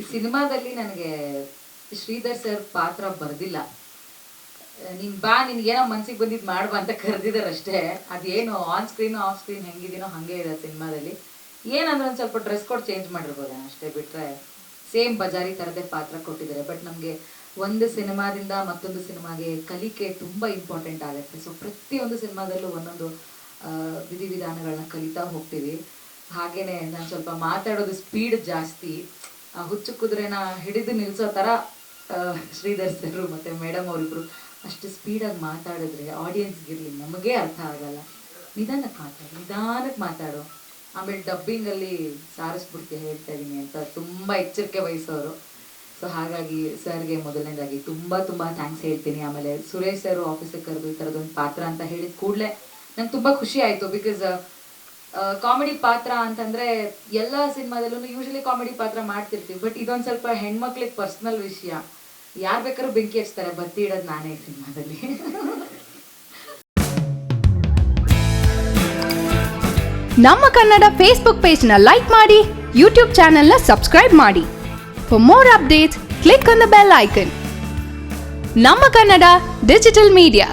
ಈ ಸಿನಿಮಾದಲ್ಲಿ ನನಗೆ ಶ್ರೀಧರ್ ಸರ್ ಪಾತ್ರ ಬರ್ದಿಲ್ಲ. ನೀನ್ ಬಾ, ನಿನ್ಗೇನೋ ಮನ್ಸಿಗೆ ಬಂದಿದ್ದು ಮಾಡುವ ಅಂತ ಕರೆದಿದ್ದಾರೆ ಅಷ್ಟೇ. ಅದೇನು ಆನ್ ಸ್ಕ್ರೀನ್ ಆಫ್ ಸ್ಕ್ರೀನ್ ಹೆಂಗಿದೀನೋ ಹಾಗೆ ಇದೆ ಸಿನಿಮಾದಲ್ಲಿ. ಏನಂದ್ರೆ ಒಂದು ಸ್ವಲ್ಪ ಡ್ರೆಸ್ ಕೋಡ್ ಚೇಂಜ್ ಮಾಡಿರ್ಬೋದು ಅಷ್ಟೇ, ಬಿಟ್ರೆ ಸೇಮ್ ಬಜಾರಿ ಥರದೇ ಪಾತ್ರ ಕೊಟ್ಟಿದ್ದಾರೆ. ಬಟ್ ನಮಗೆ ಒಂದು ಸಿನಿಮಾದಿಂದ ಮತ್ತೊಂದು ಸಿನಿಮಾಗೆ ಕಲಿಕೆ ತುಂಬ ಇಂಪಾರ್ಟೆಂಟ್ ಆಗುತ್ತೆ. ಸೊ ಪ್ರತಿಯೊಂದು ಸಿನಿಮಾದಲ್ಲೂ ಒಂದೊಂದು ವಿಧಿವಿಧಾನಗಳನ್ನ ಕಲಿತಾ ಹೋಗ್ತೀವಿ. ಹಾಗೇನೆ ನಾನು ಸ್ವಲ್ಪ ಮಾತಾಡೋದು ಸ್ಪೀಡ್ ಜಾಸ್ತಿ. ಹುಚ್ಚು ಕುದುರೆನ ಹಿಡಿದು ನಿಲ್ಲಿಸೋ ಥರ ಶ್ರೀಧರ್ ಸರ್ ಮತ್ತು ಮೇಡಮ್ ಅವರಿಬ್ರು ಅಷ್ಟು ಸ್ಪೀಡಾಗಿ ಮಾತಾಡಿದ್ರೆ ಆಡಿಯನ್ಸ್ಗಿರಲಿ ನಮಗೇ ಅರ್ಥ ಆಗಲ್ಲ. ನಿಧಾನಕ್ಕೆ ಮಾತಾಡೋ, ಆಮೇಲೆ ಡಬ್ಬಿಂಗಲ್ಲಿ ಸಾರಿಸ್ಬಿಡ್ತೀಯ ಹೇಳ್ತಾ ಇದ್ದೀನಿ ಅಂತ ತುಂಬ ಎಚ್ಚರಿಕೆ ವಹಿಸೋರು. ಸೊ ಹಾಗಾಗಿ ಸರ್ಗೆ ಮೊದಲನೇದಾಗಿ ತುಂಬ ತುಂಬ ಥ್ಯಾಂಕ್ಸ್ ಹೇಳ್ತೀನಿ. ಆಮೇಲೆ ಸುರೇಶ್ ಸರ್ ಆಫೀಸಿಗೆ ಕರೆದು ಈ ಥರದೊಂದು ಪಾತ್ರ ಅಂತ ಹೇಳಿದ ಕೂಡಲೇ ನಂಗೆ ತುಂಬ ಖುಷಿ ಆಯಿತು. ಬಿಕಾಸ್ ಕಾಮಿಡಿ ಪಾತ್ರ ಅಂತಂದರೆ ಎಲ್ಲ ಸಿನಿಮಾದಲ್ಲೂ ಯೂಶಲಿ ಕಾಮಿಡಿ ಪಾತ್ರ ಮಾಡ್ತಿರ್ತೀವಿ. ಬಟ್ ಇದೊಂದು ಸ್ವಲ್ಪ ಹೆಣ್ಮಕ್ಳಿಗೆ ಪರ್ಸ್ನಲ್ ವಿಷಯ. ಯಾರು ಬೇಕಾದ್ರೂ ಬೆಂಕಿ ಹಚ್ತಾರೆ, ಬತ್ತಿ ಇಡೋದು ನಾನೇ ಈ ಸಿನಿಮಾದಲ್ಲಿ. ನಮ್ಮ ಕನ್ನಡ ಫೇಸ್ಬುಕ್ ಪೇಜ್ನ ಲೈಕ್ ಮಾಡಿ, ಯೂಟ್ಯೂಬ್ ಚಾನೆಲ್ನ ಸಬ್ಸ್ಕ್ರೈಬ್ ಮಾಡಿ. For more updates click on the bell icon. ನಮ್ಮ ಕನ್ನಡ ಡಿಜಿಟಲ್ ಮೀಡಿಯಾ.